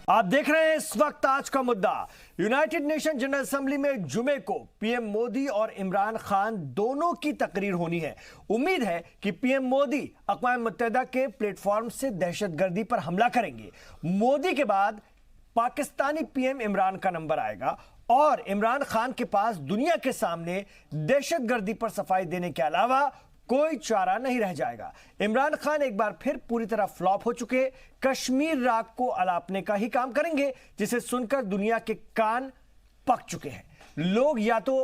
आप देख रहे हैं इस वक्त आज का मुद्दा। यूनाइटेड नेशन जनरल असेंबली में जुमे को पीएम मोदी और इमरान खान दोनों की तकरीर होनी है। उम्मीद है कि पीएम मोदी अक़वाम मुत्तहिदा के प्लेटफॉर्म से दहशतगर्दी पर हमला करेंगे। मोदी के बाद पाकिस्तानी पीएम इमरान का नंबर आएगा और इमरान खान के पास दुनिया के सामने दहशतगर्दी पर सफाई देने के अलावा कोई चारा नहीं रह जाएगा। इमरान खान एक बार फिर पूरी तरह फ्लॉप हो चुके कश्मीर राग को अलापने का ही काम करेंगे, जिसे सुनकर दुनिया के कान पक चुके हैं। लोग या तो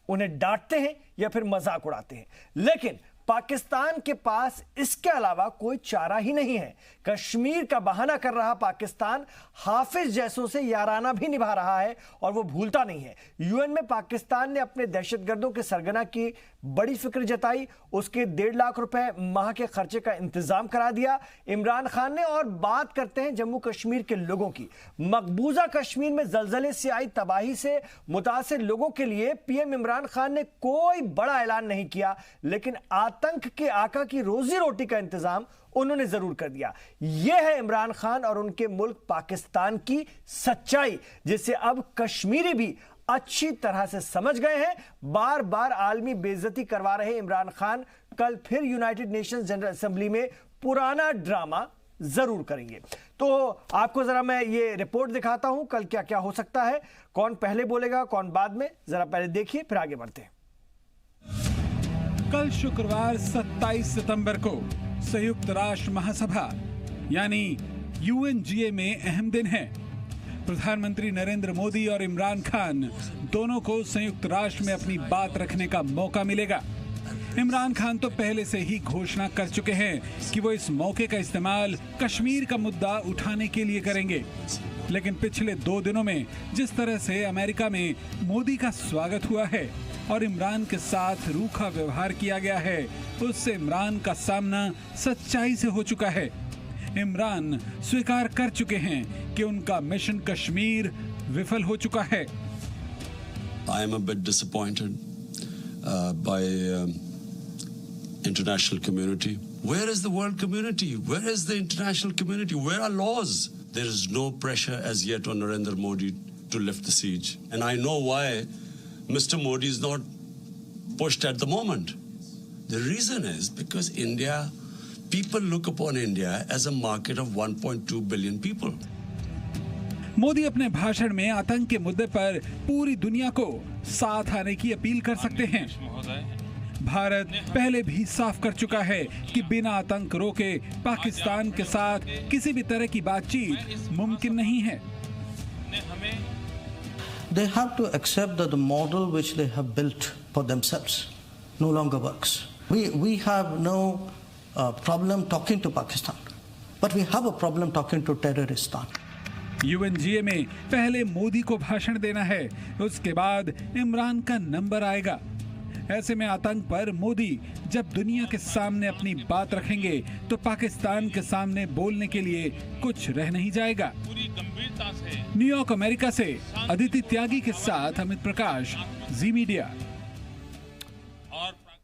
उन्हें डांटते हैं या फिर मजाक उड़ाते हैं, लेकिन पाकिस्तान के पास इसके अलावा कोई चारा ही नहीं है। कश्मीर का बहाना कर रहा पाकिस्तान हाफिज जैसों से याराना भी निभा रहा है और वो भूलता नहीं है। यूएन में पाकिस्तान ने अपने दहशतगर्दों के सरगना की बड़ी फिक्र जताई, उसके 1.5 लाख रुपए माह के खर्चे का इंतजाम करा दिया इमरान खान ने। और बात करते हैं जम्मू कश्मीर के लोगों की। मकबूजा कश्मीर में जलजले से आई तबाही से मुतासिर लोगों के लिए पीएम इमरान खान ने कोई बड़ा ऐलान नहीं किया, लेकिन आतंक के आका की रोजी रोटी का इंतजाम उन्होंने जरूर कर दिया। यह है इमरान खान और उनके मुल्क पाकिस्तान की सच्चाई, जिसे अब कश्मीरी भी अच्छी तरह से समझ गए हैं। बार बार आलमी बेइज्जती करवा रहे इमरान खान कल फिर यूनाइटेड नेशंस जनरल असेंबली में पुराना ड्रामा जरूर करेंगे। तो आपको जरा मैं ये रिपोर्ट दिखाता हूं, कल क्या क्या हो सकता है, कौन पहले बोलेगा कौन बाद में, जरा पहले देखिए फिर आगे बढ़ते हैं। कल शुक्रवार 27 सितंबर को संयुक्त राष्ट्र महासभा यानी यूएनजीए में अहम दिन है। प्रधानमंत्री नरेंद्र मोदी और इमरान खान दोनों को संयुक्त राष्ट्र में अपनी बात रखने का मौका मिलेगा। इमरान खान तो पहले से ही घोषणा कर चुके हैं कि वो इस मौके का इस्तेमाल कश्मीर का मुद्दा उठाने के लिए करेंगे, लेकिन पिछले 2 दिनों में जिस तरह से अमेरिका में मोदी का स्वागत हुआ है और इमरान के साथ रूखा व्यवहार किया गया है, उससे इमरान का सामना सच्चाई से हो चुका है। इमरान स्वीकार कर चुके हैं कि उनका मिशन कश्मीर विफल हो चुका है। I am a bit disappointed by international community. Where is the world community? Where is the international community? Where are laws? There is no pressure as yet on Narendra Modi to lift the siege. And I know why Mr. Modi is not pushed at the moment. The reason is because people look upon India as a market of 1.2 billion people. Modi अपने भाषण में आतंक के मुद्दे पर पूरी दुनिया को साथ आने की अपील कर सकते हैं। भारत पहले भी साफ कर चुका है कि बिना आतंक रोके पाकिस्तान के साथ किसी भी तरह की बातचीत मुमकिन नहीं है। They have to accept that the model which they have built for themselves no longer works. We have no problem talking to Pakistan, but we have a problem talking to terroristan. UNGA में पहले मोदी को भाषण देना है, उसके बाद इमरान का number आएगा। ऐसे में आतंक पर मोदी जब दुनिया के सामने अपनी बात रखेंगे तो पाकिस्तान के सामने बोलने के लिए कुछ रह नहीं जाएगा। न्यूयॉर्क अमेरिका से अदिति त्यागी के साथ अमित प्रकाश, जी मीडिया।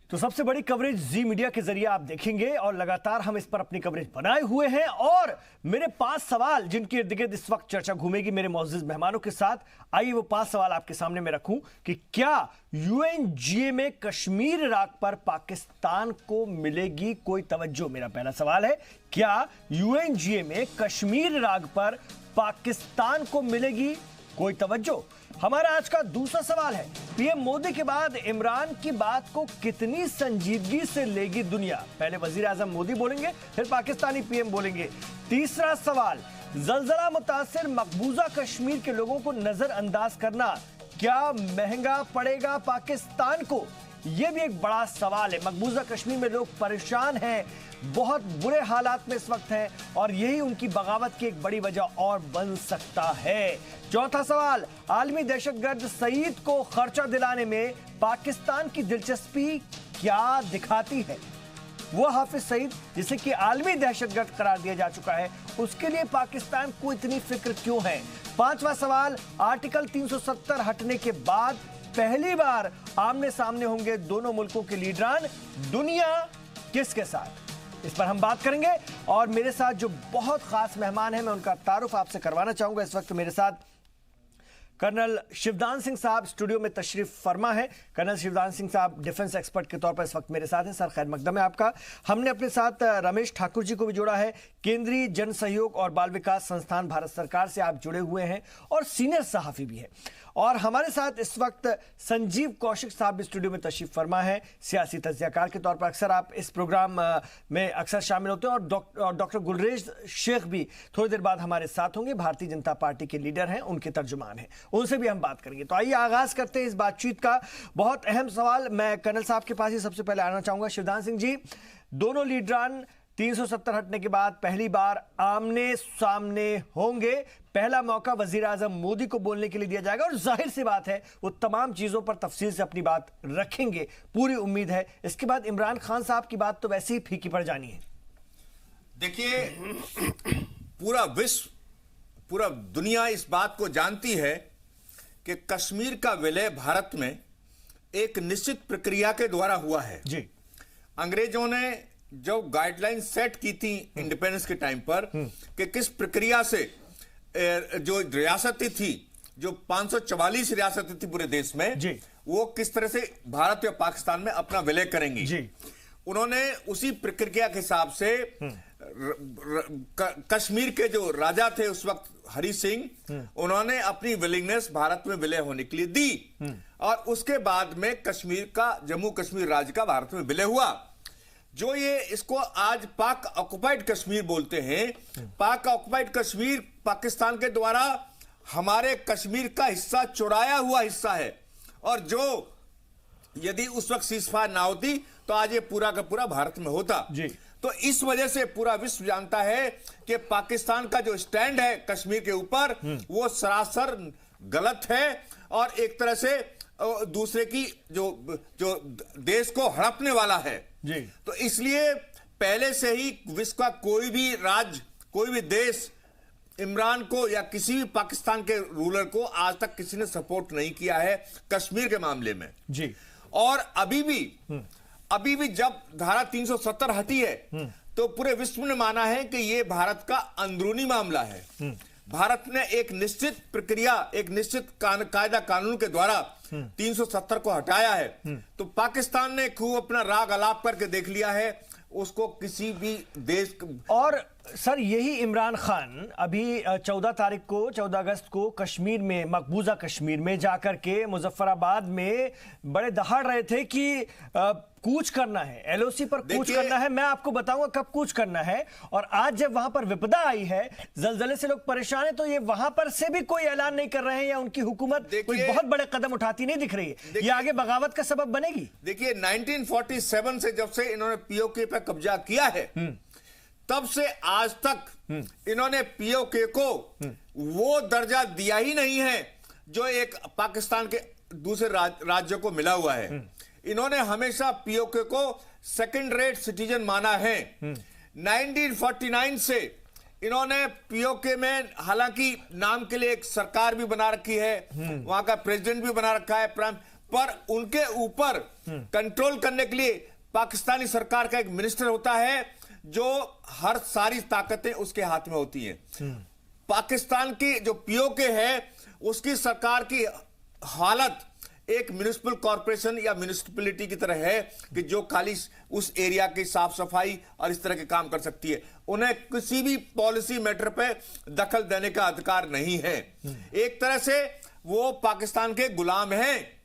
तो सबसे बड़ी कवरेज जी मीडिया के जरिए आप देखेंगे और लगातार हम इस पर अपनी कवरेज बनाए हुए हैं। और मेरे 5 सवाल जिनके इर्द गिर्द इस वक्त चर्चा घूमेगी मेरे मौजूद मेहमानों के साथ, आइए वो 5 सवाल आपके सामने मैं रखूं कि क्या यूएनजीए में कश्मीर राग पर पाकिस्तान को मिलेगी कोई तवज्जो। मेरा पहला सवाल है, क्या यूएनजीए में कश्मीर राग पर पाकिस्तान को मिलेगी कोई तवज्जो। हमारा आज का दूसरा सवाल है, पीएम मोदी के बाद इमरान की बात को कितनी संजीदगी से लेगी दुनिया। पहले वजीर आजम मोदी बोलेंगे, फिर पाकिस्तानी पीएम बोलेंगे। तीसरा सवाल, जलजला मुतासिर मकबूजा कश्मीर के लोगों को नजरअंदाज करना क्या महंगा पड़ेगा पाकिस्तान को। यह भी एक बड़ा सवाल है। मकबूजा कश्मीर में लोग परेशान हैं, बहुत बुरे हालात में इस वक्त हैं और यही उनकी बगावत की एक बड़ी वजह और बन सकता है। चौथा सवाल, आलमी दहशतगर्द सईद को खर्चा दिलाने में पाकिस्तान की दिलचस्पी क्या दिखाती है। वो हाफिज सईद जिसे कि आलमी दहशतगर्द करार दिया जा चुका है, उसके लिए पाकिस्तान को इतनी फिक्र क्यों है। पांचवा सवाल, आर्टिकल 370 हटने के बाद पहली बार आमने सामने होंगे दोनों मुल्कों के लीडरान, दुनिया किसके साथ। इस पर हम बात करेंगे। और मेरे साथ जो बहुत खास मेहमान हैं, मैं उनका तारुफ आपसे करवाना चाहूंगा। इस वक्त मेरे साथ कर्नल शिवदान सिंह साहब स्टूडियो में तशरीफ फरमा है। कर्नल शिवदान सिंह साहब डिफेंस एक्सपर्ट के तौर पर इस वक्त मेरे साथ हैं। सर, खैर मकदम है आपका। हमने अपने साथ रमेश ठाकुर जी को भी जोड़ा है, केंद्रीय जन सहयोग और बाल विकास संस्थान भारत सरकार से आप जुड़े हुए हैं और सीनियर सहाफी भी हैं। और हमारे साथ इस वक्त संजीव कौशिक साहब भी स्टूडियो में तशरीफ फरमा है, सियासी तज्जियाकार के तौर पर अक्सर आप इस प्रोग्राम में अक्सर शामिल होते हैं। और डॉक्टर गुलरेज शेख भी थोड़ी देर बाद हमारे साथ होंगे, भारतीय जनता पार्टी के लीडर हैं, उनके तर्जुमान हैं, उनसे भी हम बात करेंगे। तो आइए आगाज करते हैं इस बातचीत का। बहुत अहम सवाल मैं कर्नल साहब के पास ही सबसे पहले आना चाहूंगा। शिवदान सिंह जी, दोनों लीडरान 370 हटने के बाद पहली बार आमने सामने होंगे। पहला मौका वजीर आजम मोदी को बोलने के लिए दिया जाएगा और जाहिर सी बात है वो तमाम चीजों पर तफसील से अपनी बात रखेंगे, पूरी उम्मीद है। इसके बाद इमरान खान साहब की बात तो वैसे ही फीकी पड़ जानी है। देखिए, पूरा विश्व, पूरा दुनिया इस बात को जानती है कि कश्मीर का विलय भारत में एक निश्चित प्रक्रिया के द्वारा हुआ है। जी, अंग्रेजों ने जो गाइडलाइन सेट की थी इंडिपेंडेंस के टाइम पर कि किस प्रक्रिया से जो रियासतें थी, जो 544 रियासतें थी पूरे देश में, जी, वो किस तरह से भारत या पाकिस्तान में अपना विलय करेंगी। जी, उन्होंने उसी प्रक्रिया के हिसाब से कश्मीर के जो राजा थे उस वक्त हरि सिंह, उन्होंने अपनी विलिंगनेस भारत में विलय होने के लिए दी और उसके बाद में कश्मीर का, जम्मू कश्मीर राज्य का भारत में विलय हुआ। जो ये इसको आज पाक ऑक्युपाइड कश्मीर बोलते हैं, पाक ऑक्युपाइड कश्मीर पाकिस्तान के द्वारा हमारे कश्मीर का हिस्सा चुराया हुआ हिस्सा है और जो यदि उस वक्त सीजफायर ना होती तो आज ये पूरा का पूरा भारत में होता। जी। तो इस वजह से पूरा विश्व जानता है कि पाकिस्तान का जो स्टैंड है कश्मीर के ऊपर वो सरासर गलत है और एक तरह से दूसरे की जो देश को हड़पने वाला है। जी। तो इसलिए पहले से ही विश्व का कोई भी राज्य, कोई भी देश इमरान को या किसी भी पाकिस्तान के रूलर को आज तक किसी ने सपोर्ट नहीं किया है कश्मीर के मामले में। जी। और अभी भी जब धारा 370 हटी है तो पूरे विश्व ने माना है कि यह भारत का अंदरूनी मामला है। भारत ने एक निश्चित प्रक्रिया, एक निश्चित कायदा कानून के द्वारा 370 को हटाया है। तो पाकिस्तान ने खूब अपना राग अलाप करके देख लिया है, उसको किसी भी देश। और सर, यही इमरान खान अभी 14 अगस्त को कश्मीर में, मकबूजा कश्मीर में जाकर के मुजफ्फराबाद में बड़े दहाड़ रहे थे कि कूच करना है, एलओसी पर कूच करना है। मैं आपको बताऊंगा कब कूच करना है। और आज जब वहां पर विपदा आई है, जलजले से लोग परेशान हैं, तो ये वहां पर से भी कोई ऐलान नहीं कर रहे हैं या उनकी हुकूमत कोई बहुत बड़े कदम उठाती नहीं दिख रही है। ये आगे बगावत का सबब बनेगी। देखिए, 1947 से जब से इन्होंने पीओके पर कब्जा किया है तब से आज तक इन्होंने पीओके को वो दर्जा दिया ही नहीं है जो एक पाकिस्तान के दूसरे राज्यों को मिला हुआ है। इन्होंने हमेशा पीओके को सेकंड रेट सिटीजन माना है। 1949 से इन्होंने पीओके में हालांकि नाम के लिए एक सरकार भी बना रखी है, वहां का प्रेसिडेंट भी बना रखा है, पर उनके ऊपर कंट्रोल करने के लिए पाकिस्तानी सरकार का एक मिनिस्टर होता है जो हर सारी ताकतें उसके हाथ में होती हैं। पाकिस्तान की जो पीओके है उसकी सरकार की हालत एक म्युनिसिपल कॉर्पोरेशन या म्युनिसिपैलिटी की तरह है कि जो खाली उस एरिया की साफ सफाई और इस तरह के काम कर सकती है। उन्हें किसी भी पॉलिसी मैटर पे दखल देने का अधिकार नहीं है। एक तरह से वो पाकिस्तान के गुलाम हैं।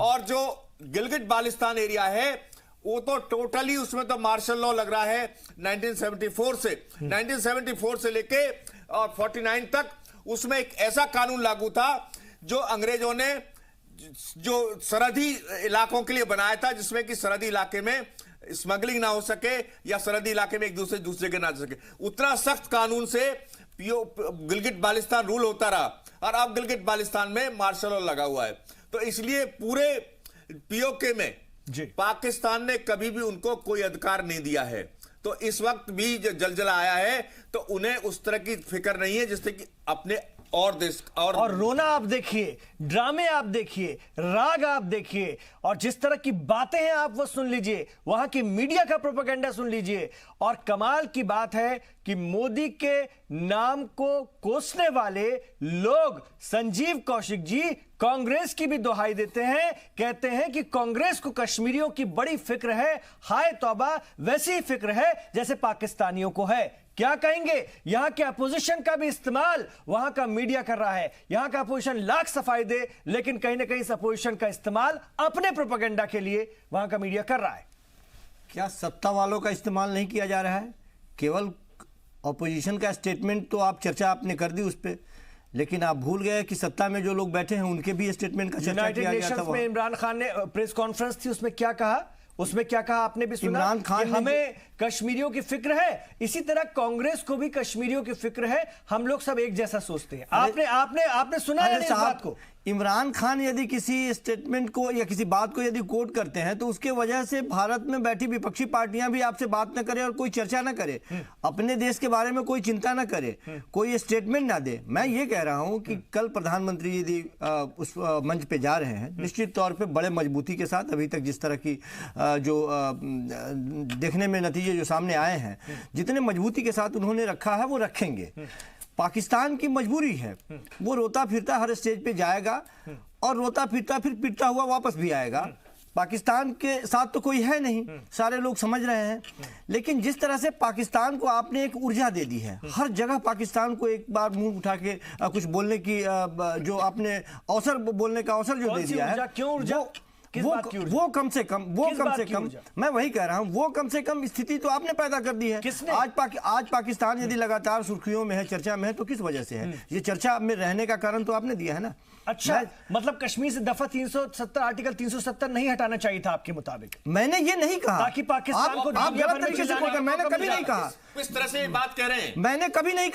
और जो गिलगिट बाल्टिस्तान एरिया है वो तो टोटली, उसमें तो मार्शल लॉ लग रहा है 1974 से लेके और 49 तक। उसमें एक ऐसा कानून लागू था जो अंग्रेजों ने जो सरहदी इलाकों के लिए बनाया था, जिसमें कि सरहदी इलाके में स्मगलिंग ना हो सके या सरहदी इलाके में एक दूसरे के ना जा सके। उतना सख्त कानून से गिलगिट बाल्टिस्तान रूल होता रहा और अब गिलगिट बाल्टिस्तान में मार्शल लॉ लगा हुआ है। तो इसलिए पूरे पीओके में पाकिस्तान ने कभी भी उनको कोई अधिकार नहीं दिया है। तो इस वक्त भी जो जलजला आया है तो उन्हें उस तरह की फिक्र नहीं है जिससे कि अपने और देश और रोना आप देखिए, ड्रामे आप देखिए, राग आप देखिए और जिस तरह की बातें हैं आप वो सुन लीजिए, वहां की मीडिया का प्रोपेगेंडा सुन लीजिए और कमाल की बात है कि मोदी के नाम को कोसने वाले लोग संजीव कौशिक जी कांग्रेस की भी दुहाई देते हैं, कहते हैं कि कांग्रेस को कश्मीरियों की बड़ी फिक्र है। हाय तौबा, वैसी ही फिक्र है जैसे पाकिस्तानियों को है। क्या कहेंगे? यहां के अपोजिशन का भी इस्तेमाल वहां का मीडिया कर रहा है। यहां का अपोजिशन लाख सफाई दे, लेकिन कहीं ना कहीं इस अपोजिशन का इस्तेमाल अपने प्रोपेगेंडा के लिए वहां का मीडिया कर रहा है। क्या सत्ता वालों का इस्तेमाल नहीं किया जा रहा है? केवल अपोजिशन का स्टेटमेंट तो आप चर्चा आपने कर दी उस पर, लेकिन आप भूल गए कि सत्ता में जो लोग बैठे हैं उनके भी स्टेटमेंट का चर्चा किया गया था। नेशंस में इमरान खान ने प्रेस कॉन्फ्रेंस थी, उसमें क्या कहा? उसमें क्या कहा आपने भी सुना? इमरान खान कि हमें कश्मीरियों की फिक्र है। इसी तरह कांग्रेस को भी कश्मीरियों की फिक्र है। हम लोग सब एक जैसा सोचते हैं। आपने सुना है इस बात को? इमरान खान यदि किसी स्टेटमेंट को या किसी बात को यदि कोट करते हैं तो उसके वजह से भारत में बैठी विपक्षी पार्टियां भी आपसे बात न करें और कोई चर्चा न करे, अपने देश के बारे में कोई चिंता न करे, कोई स्टेटमेंट ना दे। मैं ये कह रहा हूं कि कल प्रधानमंत्री यदि उस मंच पे जा रहे हैं, निश्चित तौर पे बड़े मजबूती के साथ, अभी तक जिस तरह की जो देखने में नतीजे जो सामने आए हैं, जितने मजबूती के साथ उन्होंने रखा है वो रखेंगे। पाकिस्तान की मजबूरी है, वो रोता फिरता हर स्टेज पे जाएगा और रोता फिरता फिर पिटता हुआ वापस भी आएगा। पाकिस्तान के साथ तो कोई है नहीं, सारे लोग समझ रहे हैं। लेकिन जिस तरह से पाकिस्तान को आपने एक ऊर्जा दे दी है, हर जगह पाकिस्तान को एक बार मुंह उठा के कुछ बोलने की जो आपने अवसर, बोलने का अवसर जो दे दिया है, क्यों ऊर्जा? वो कम से कम मैं वही कह रहा हूं, वो कम से कम स्थिति तो आपने पैदा कर दी है। किसने? आज पाकिस्तान यदि लगातार सुर्खियों में है, चर्चा में है, तो किस वजह से है? ये चर्चा में रहने का कारण तो आपने दिया है ना। अच्छा, मतलब कश्मीर से दफा 370 आर्टिकल 370 नहीं हटाना चाहिए था आपके मुताबिक? मैंने ये नहीं कहा, ताकि पाकिस्तान को आप गलत तरीके से बोल रहे हैं। मैंने कभी नहीं कहा, इस तरह से बात कह रहे हैं। मैंने कभी नहीं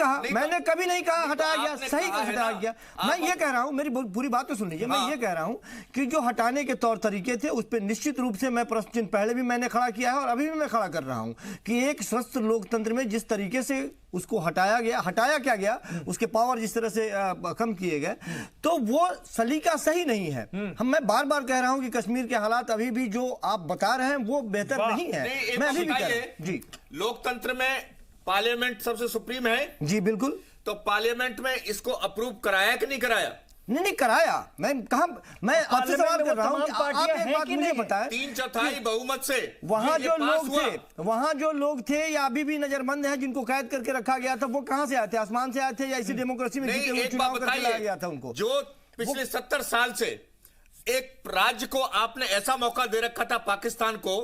कहा, हटाया गया, सही हटाया गया। मैं ये कह रहा हूं, मेरी पूरी बात तो सुन लीजिए। मैं ये कह रहा हूं कि जो हटाने के तौर तरीके थे उस पर निश्चित रूप से मैं प्रश्न चिन्ह पहले भी मैंने खड़ा किया है और अभी भी मैं खड़ा कर रहा हूं कि एक स्वस्थ लोकतंत्र में जिस तरीके से उसको हटाया क्या गया, उसके पावर जिस तरह से कम किए गए, तो वो सलीका सही नहीं है। मैं बार बार कह रहा हूं कि कश्मीर के हालात अभी भी जो आप बता रहे हैं वो बेहतर नहीं है। मैं अभी भी कह रहा हूं जी, लोकतंत्र में पार्लियामेंट सबसे सुप्रीम है जी। बिल्कुल। तो पार्लियामेंट में इसको अप्रूव कराया कि नहीं कराया? नहीं कराया। मैं आपसे सवाल कर रहा हूं कि आप एक बात मुझे बताएं, 3/4 बहुमत से वहां जो लोग थे या अभी भी नजरबंद हैं जिनको कैद करके रखा गया था, वो कहां से आए थे? आसमान से आए थे या इसी डेमोक्रेसी में जीते हुए चुनाव करके लाया गया था उनको? जो पिछले 70 साल से एक राज्य को आपने ऐसा मौका दे रखा था पाकिस्तान को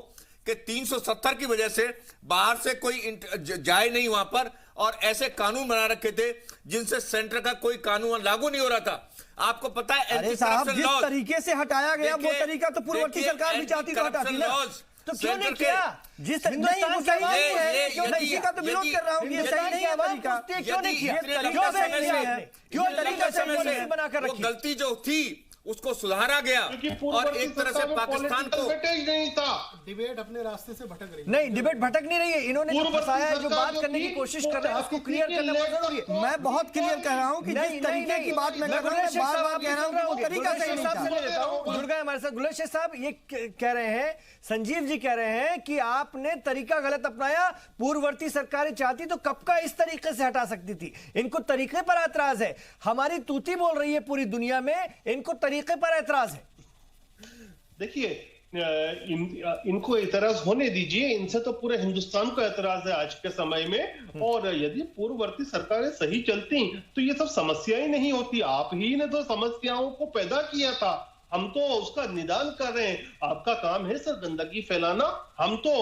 कि 370 की वजह से बाहर से कोई जाए नहीं वहां पर, और ऐसे कानून बना रखे थे जिनसे सेंटर का कोई कानून लागू नहीं हो रहा था। आपको पता है अरे साहब, जिस तरीके से हटाया गया वो तरीका तो पूर्ववर्ती सरकार भी चाहती तो हटाती ना, तो क्यों नहीं किया? जिस नहीं, वो सही नहीं है। मैं इसी का तो विरोध कर रहा हूं कि ये सही नहीं है तरीका। क्यों नहीं किया? क्यों तरीका से बनाकर रखी? गलती जो थी उसको सुधारा गया और एक तरह से पाकिस्तान को नहीं था। डिबेट अपने रास्ते से भटक रही है। नहीं, डिबेट भटक नहीं रही है। इन्होंने जो फंसाया है, जो बात करने की कोशिश कर रहे हैं, उसको क्लियर करना बहुत जरूरी है। मैं बहुत क्लियर कह रहा हूं कि जिस तरीके की बात मैं कर रहा हूं, बार-बार कह रहा हूं कि वो तरीका सही नहीं था। जुड़ गए हमारे साथ गुलेश शेख साहब। ये कह रहे हैं, संजीव जी कह रहे हैं कि आपने तरीका गलत अपनाया। पूर्ववर्ती सरकारें चाहती तो कब का इस तरीके से हटा सकती थी। इनको तरीके पर एतराज है। हमारी तूती बोल रही है पूरी दुनिया में, इनको तरीके पर एतराज है। देखिए, इनको एतराज होने दीजिए, इनसे तो पूरे हिंदुस्तान को एतराज है आज के समय में। और यदि पूर्ववर्ती सरकारें सही चलती तो ये सब समस्याएं नहीं होती। आप ही ने तो समस्याओं को पैदा किया था, हम तो उसका निदान कर रहे हैं। आपका काम है सर गंदगी फैलाना। हम तो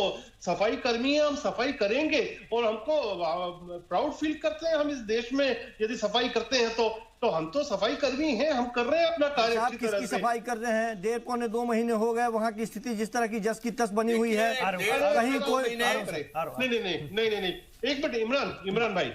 सफाई कर्मी हैं, हम सफाई करेंगे और हमको प्राउड फील करते हैं। हम इस देश में यदि सफाई करते हैं तो हम तो सफाई कर्मी हैं, हम कर रहे हैं अपना कार्य। आप किसकी सफाई कर रहे हैं? 1.5-2 महीने हो गए, वहां की स्थिति जिस तरह की जस की तस बनी हुई है, कहीं कोई नहीं। एक मिनट इमरान भाई,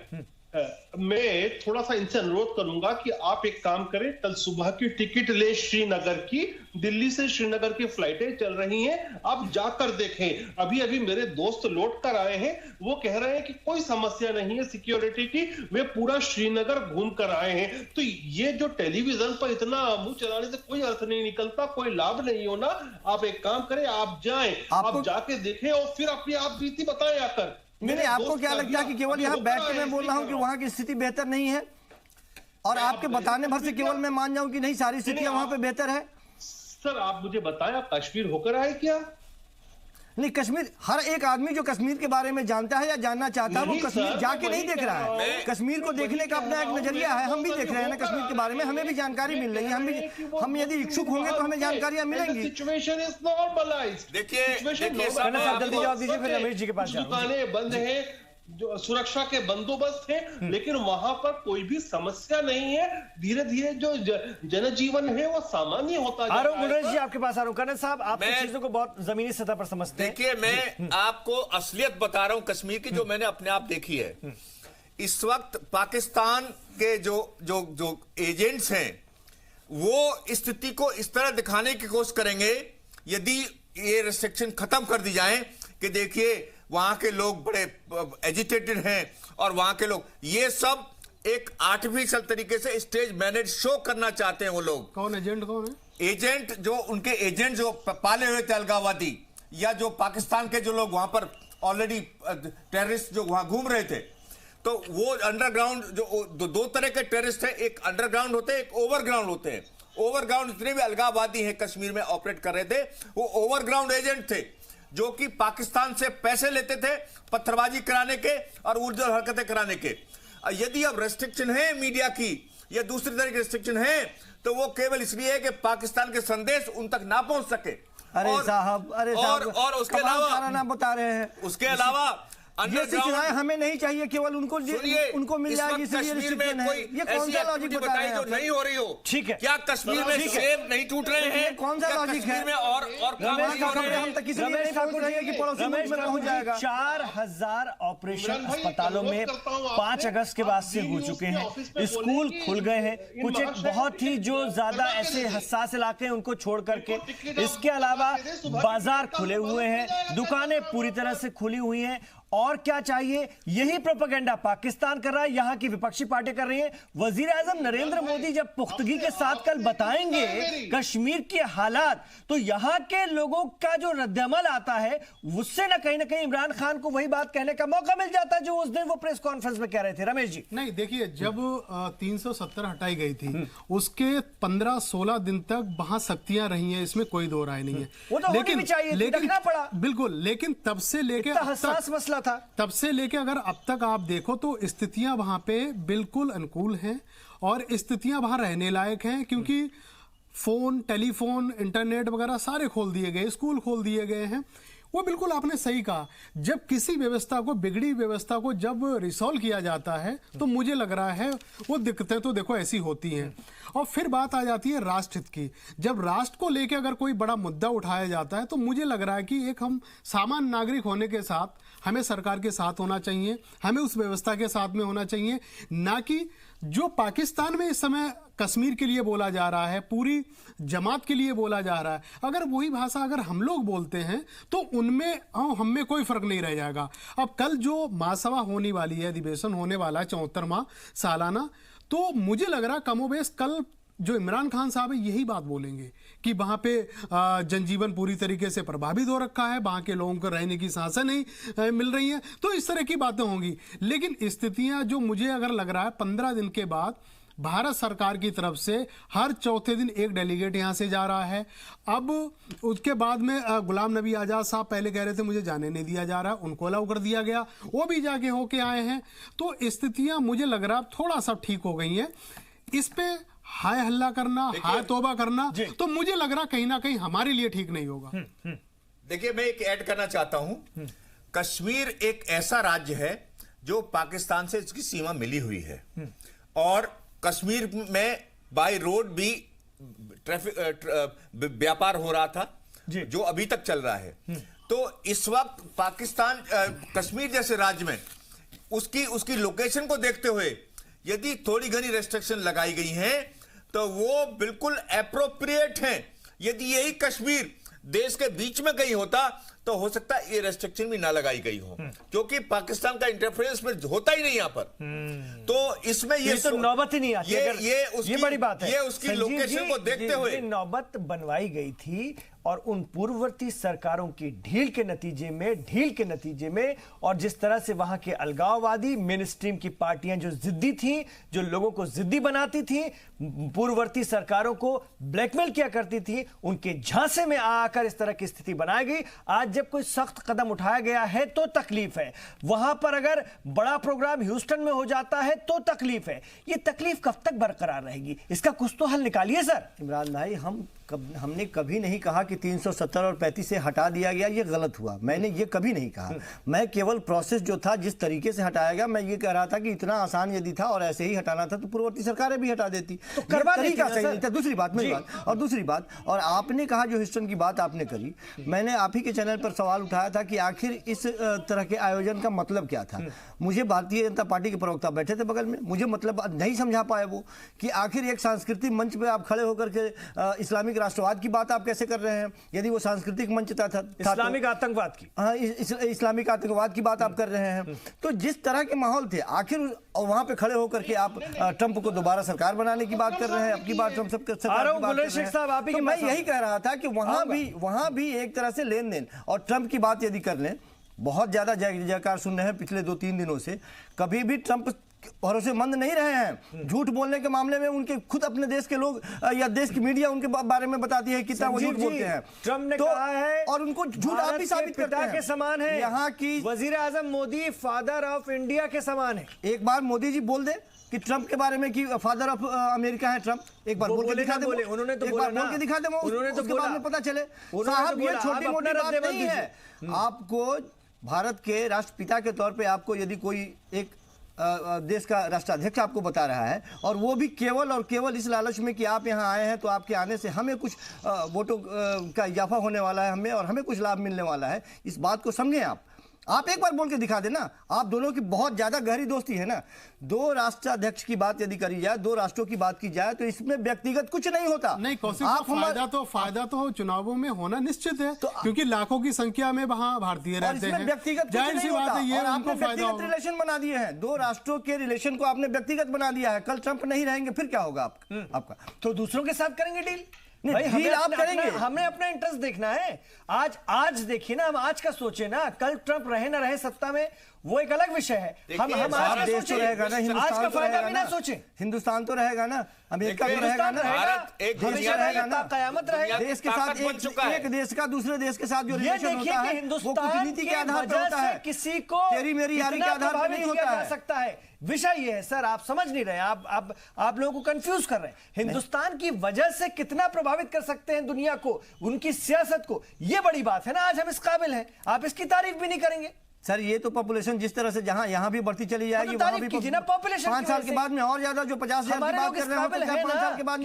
मैं थोड़ा सा इनसे अनुरोध करूंगा कि आप एक काम करें, कल सुबह की टिकट ले श्रीनगर की। दिल्ली से श्रीनगर की फ्लाइटें चल रही हैं, आप जाकर देखें। अभी मेरे दोस्त लौट कर आए हैं, वो कह रहे हैं कि कोई समस्या नहीं है सिक्योरिटी की, वे पूरा श्रीनगर घूम कर आए हैं। तो ये जो टेलीविजन पर इतना मुंह चलाने से कोई अर्थ नहीं निकलता, कोई लाभ नहीं होना। आप एक काम करें, आप जाएं, आप जाके देखें और फिर अपनी आप बीती बताएं आकर नहीं, आपको क्या लगता है कि केवल यहाँ बैठ के मैं बोल रहा हूँ कि वहाँ की स्थिति बेहतर नहीं है, और आपके बताने भर से केवल मैं मान जाऊं कि नहीं सारी स्थितियां वहां पे बेहतर है? सर आप मुझे बताएं, आप कश्मीर होकर आए क्या? नहीं, कश्मीर, हर एक आदमी जो कश्मीर के बारे में जानता है या जानना चाहता है वो कश्मीर जाके नहीं देख रहा है। कश्मीर को देखने का अपना एक नजरिया है, हम भी देख रहे हैं ना कश्मीर के बारे में, हमें भी जानकारी मिल रही है, हम यदि इच्छुक होंगे तो हमें जानकारियां मिलेंगी। Situation is normalised. देखिए जल्दी जवाब दीजिए, फिर रमेश जी के पास जाऊंगा। दुकानें बंद हैं, जो सुरक्षा के बंदोबस्त है, लेकिन वहां पर कोई भी समस्या नहीं है। धीरे धीरे जो जनजीवन है वो सामान्य होता जा रहा है। गुणेश जी आपके पास आ रहा हूं। कनन साहब, आप चीजों को बहुत जमीनी सतह पर समझते हैं। देखिए, मैं आपको असलियत बता रहा हूं कश्मीर की, जो मैंने अपने आप देखी है। इस वक्त पाकिस्तान के जो एजेंट्स हैं वो स्थिति को इस तरह दिखाने की कोशिश करेंगे, यदि ये रिस्ट्रिक्शन खत्म कर दी जाए कि देखिए वहां के लोग बड़े एजिटेटेड हैं और वहां के लोग, ये सब एक आर्टिफिशियल तरीके से स्टेज मैनेज शो करना चाहते हैं वो लोग। कौन एजेंट कौन है? एजेंट जो उनके एजेंट जो पाले हुए थे अलगाववादी, या जो पाकिस्तान के जो लोग वहां पर ऑलरेडी टेररिस्ट जो वहां घूम रहे थे, तो वो अंडरग्राउंड जो दो तरह के टेररिस्ट है, एक अंडरग्राउंड होते हैं, एक ओवरग्राउंड होते हैं। ओवरग्राउंड जितने भी अलगाववादी हैं कश्मीर में ऑपरेट कर रहे थे, वो ओवरग्राउंड एजेंट थे जो कि पाकिस्तान से पैसे लेते थे पत्थरबाजी कराने के और उर्दू हरकतें कराने के। यदि अब रेस्ट्रिक्शन है मीडिया की या दूसरी तरह की रेस्ट्रिक्शन है, तो वो केवल इसलिए है कि पाकिस्तान के संदेश उन तक ना पहुंच सके। अरे साहब, और उसके अलावा नाम बता रहे हैं, उसके अलावा ये शिक्षाएं हमें नहीं चाहिए, केवल उनको मिल जाएगी, इसलिए रिस्ट्रिक्शन है। ये कौन सा लॉजिक बता रहे हैं? जो नहीं हो रही हो, ठीक है, क्या कश्मीर में सेब नहीं टूट रहे हैं? कौन सा लॉजिक है? और हम तक किसी ने पहुंच रही है कि पड़ोसी मुल्क में पहुंच जाएगा। 4000 ऑपरेशन अस्पतालों में 5 अगस्त के बाद से हो चुके हैं, स्कूल खुल गए हैं, कुछ एक बहुत ही जो ज्यादा ऐसे हसास इलाके हैं उनको छोड़ करके। इसके अलावा बाजार खुले हुए हैं, दुकानें पूरी तरह से खुली हुई हैं। और क्या चाहिए? यही प्रोपेगेंडा पाकिस्तान कर रहा है, यहां की विपक्षी पार्टी कर रही है। वजीर आजम नरेंद्र मोदी जब पुख्तगी के साथ कल बताएंगे कश्मीर के हालात, तो यहां के लोगों का जो रद्दअमल आता है उससे ना कहीं इमरान खान को वही बात कहने का मौका मिल जाता है जो उस दिन वो प्रेस कॉन्फ्रेंस में कह रहे थे। रमेश जी, नहीं देखिए, जब 370 हटाई गई थी उसके 15-16 दिन तक वहां सख्तियां रही हैं, इसमें कोई दो राय नहीं है। वो तो होनी भी चाहिए, लेकिन पड़ा बिल्कुल, लेकिन तब से लेके हसास मसला था, तब से लेके अगर अब तक आप देखो तो स्थितियां वहां पे बिल्कुल अनुकूल हैं और स्थितियां वहां रहने लायक हैं, क्योंकि फोन, टेलीफोन, इंटरनेट वगैरह सारे खोल दिए गए, स्कूल खोल दिए गए हैं। वो बिल्कुल आपने सही कहा, जब किसी व्यवस्था को, बिगड़ी व्यवस्था को जब रिसॉल्व किया जाता है तो मुझे लग रहा है वो दिक्कतें तो देखो ऐसी होती हैं। और फिर बात आ जाती है राष्ट्र हित की। जब राष्ट्र को लेकर अगर कोई बड़ा मुद्दा उठाया जाता है तो मुझे लग रहा है कि एक हम सामान्य नागरिक होने के साथ हमें सरकार के साथ होना चाहिए, हमें उस व्यवस्था के साथ में होना चाहिए, ना कि जो पाकिस्तान में इस समय कश्मीर के लिए बोला जा रहा है, पूरी जमात के लिए बोला जा रहा है। अगर वही भाषा अगर हम लोग बोलते हैं तो उनमें और हम में कोई फर्क नहीं रह जाएगा। अब कल जो महासभा होने वाली है, अधिवेशन होने वाला है 74वां सालाना, तो मुझे लग रहा है कमोबेश कल जो इमरान खान साहब है यही बात बोलेंगे कि वहां पे जनजीवन पूरी तरीके से प्रभावित हो रखा है, वहां के लोगों को रहने की सांसें नहीं मिल रही हैं, तो इस तरह की बातें होंगी। लेकिन स्थितियां जो मुझे अगर लग रहा है 15 दिन के बाद भारत सरकार की तरफ से हर चौथे दिन एक डेलीगेट यहां से जा रहा है। अब उसके बाद में गुलाम नबी आजाद साहब पहले कह रहे थे मुझे जाने नहीं दिया जा रहा, उनको अलाउ कर दिया गया, वो भी जाके होके आए हैं। तो स्थितियां मुझे लग रहा है थोड़ा सा ठीक हो गई हैं। इस पे हाय हल्ला करना, हाय तौबा करना, तो मुझे लग रहा कहीं ना कहीं हमारे लिए ठीक नहीं होगा। देखिए, मैं एक ऐड करना चाहता हूं, कश्मीर एक ऐसा राज्य है जो पाकिस्तान से इसकी सीमा मिली हुई है और कश्मीर में बाय रोड भी ट्रैफिक व्यापार हो रहा था जो अभी तक चल रहा है। तो इस वक्त पाकिस्तान कश्मीर जैसे राज्य में उसकी लोकेशन को देखते हुए यदि थोड़ी घनी रेस्ट्रिक्शन लगाई गई हैं तो वो बिल्कुल एप्रोप्रिएट हैं। यदि यही कश्मीर देश के बीच में कहीं होता तो हो सकता है ये रेस्ट्रिक्शन भी ना लगाई गई हो, क्योंकि पाकिस्तान का इंटरफेरेंस में होता ही नहीं यहाँ पर। तो इसमें ये तो नौबत ही नहीं आती। ये बड़ी बात है। ये उसकी लोकेशन को देखते हुए नौबत बनवाई गई थी और उन पूर्ववर्ती सरकारों की ढील के नतीजे में और जिस तरह से वहां के अलगाववादी मेन स्ट्रीम की पार्टियां जो जिद्दी थी, जो लोगों को जिद्दी बनाती थी, पूर्ववर्ती सरकारों को ब्लैकमेल किया करती थी, उनके झांसे में आकर इस तरह की स्थिति बनाई गई। आज जब कोई सख्त कदम उठाया गया है तो तकलीफ है, वहां पर अगर बड़ा प्रोग्राम ह्यूस्टन में हो जाता है तो तकलीफ है। ये तकलीफ कब तक बरकरार रहेगी? इसका कुछ तो हल निकालिए सर। इमरान भाई, हमने कभी नहीं कहा कि 370 और 35 से हटा दिया गया, ये गलत हुआ। मैंने ये कभी नहीं कहा। मैं केवल प्रोसेस जो था, जिस तरीके से हटाया गया, मैं ये कह रहा था कि इतना आसान यदि था और ऐसे ही हटाना था तो पूर्ववर्ती सरकारें भी हटा देती, तो करवा देती तरीका ना सही सर। नहीं था। दूसरी बात, और आपने कहा जो ह्यूस्टन की बात आपने करी, मैंने आप ही के चैनल पर सवाल उठाया था कि आखिर इस तरह के आयोजन का मतलब क्या था। मुझे भारतीय जनता पार्टी के प्रवक्ता बैठे थे बगल में, मुझे मतलब नहीं समझा पाए वो कि आखिर एक सांस्कृतिक मंच पे आप खड़े होकर के इस्लामिक राष्ट्रवाद की बात आप कैसे कर रहे हैं, यदि वो सांस्कृतिक मंच था इस्लामिक आतंकवाद की, हाँ, इस्लामिक आतंकवाद की बात आप कर रहे हैं। तो जिस तरह के माहौल थे, आखिर वहां पे खड़े होकर के आप ट्रंप को दोबारा सरकार बनाने की बात कर रहे हैं, अब की बार ट्रंप सरकार की बात कर रहे हैं। तो मैं यही कह रहा था कि वहां भी एक तरह से लेन देन, और ट्रंप की बात यदि कर लें, बहुत ज्यादा जय जयकार सुन रहे हैं पिछले 2-3 दिनों से। कभी भी ट्रंप भरोसेमंद नहीं रहे हैं। झूठ बोलने के मामले में उनके खुद अपने देश के लोग या देश की मीडिया उनके बारे में बताती है कितना वो झूठ बोलते हैं। ट्रंप ने कहा है, और उनको झूठ आप भी साबित करते हैं, के समान है। यहाँ की वजीर आजम मोदी फादर ऑफ इंडिया के समान है। एक बार मोदी जी बोल दे कि ट्रंप के बारे में कि फादर ऑफ अमेरिका है ट्रंप, एक बार बोल के दिखा दे। उन्होंने तो बोल के दिखा दे, उसके बाद में पता चले। साहब, ये छोटी मोटी बात नहीं है। आपको भारत के राष्ट्रपिता के तौर पे आपको यदि कोई एक देश का राष्ट्राध्यक्ष आपको बता रहा है, और वो भी केवल इस लालच में कि आप यहाँ आए हैं तो आपके आने से हमें कुछ वोटों का इजाफा होने वाला है, हमें और हमें कुछ लाभ मिलने वाला है, इस बात को समझें। आप एक बार बोल के दिखा देना। आप दोनों की बहुत ज्यादा गहरी दोस्ती है ना। 2 राष्ट्राध्यक्ष की बात यदि करी जाए, 2 राष्ट्रों की बात की जाए, तो इसमें व्यक्तिगत कुछ नहीं होता। नहीं, फायदा तो चुनावों में होना निश्चित है, क्योंकि लाखों की संख्या में वहां भारतीय रहते हैं। व्यक्तिगत जाहिर सी बात है, ये उनको फायदा होगा। रिलेशन बना दिए हैं, 2 राष्ट्रों के रिलेशन को आपने व्यक्तिगत बना दिया है। कल ट्रंप नहीं रहेंगे, फिर क्या होगा आपका? तो दूसरों के साथ करेंगे डील। भाई, हमें अपना इंटरेस्ट देखना है। आज देखिए ना, हम आज का सोचे ना, कल ट्रंप रहे ना रहे सत्ता में वो एक अलग विषय है। हम आज देश तो रहेगा ना, आज का फायदा भी ना सोचे। हिंदुस्तान तो रहेगा ना, अमेरिका तो रहेगा ना, भारत एक हमेशा रहेगा ना, कयामत रहेगा। देश के साथ एक देश का दूसरे देश के साथ जो रिलेशन होता है, वो कूटनीति के आधार पर होता है, किसी को तेरी मेरी यारी के आधार पर नहीं होता है। सकता है। विषय ये है सर, आप समझ नहीं रहे, आप लोगों को कंफ्यूज कर रहे हैं। हिंदुस्तान की वजह से कितना प्रभावित कर सकते हैं दुनिया को, उनकी सियासत को, ये बड़ी बात है ना। आज हम इस काबिल हैं, आप इसकी तारीफ भी नहीं करेंगे सर। ये तो पॉपुलेशन जिस तरह से जहां यहां भी बढ़ती चली जाएगी, वहां भी पॉपुलेशन 5 साल के बाद में और ज्यादा, जो 50,000 की बात कर रहे हैं, 5 साल के बाद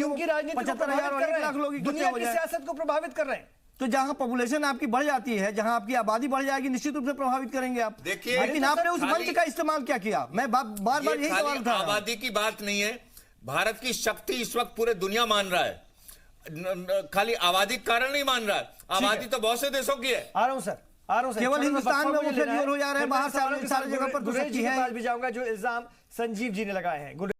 75,000 और 1 लाख लोग दुनिया की सियासत को प्रभावित कर रहे हैं। तो जहां पॉपुलेशन आपकी बढ़ जाती है, जहां आपकी आबादी बढ़ जाएगी, निश्चित रूप से प्रभावित करेंगे आप। देखिए, लेकिन आपने उस मंच का इस्तेमाल क्या किया? मैं बार यही सवाल उठा रहा हूं। आबादी की बात नहीं है, भारत की शक्ति इस वक्त पूरे दुनिया मान रहा है। खाली आबादी का कारण नहीं मान रहा है, आबादी तो बहुत से देशों की है। आ रहा हूं सर। केवल हिंदुस्तान में वो फेल्योर हो जा रहे हैं, बाहर सारी जगह पर गुरेज जी के पास भी जाऊंगा जो इल्जाम संजीव जी ने लगाए हैं।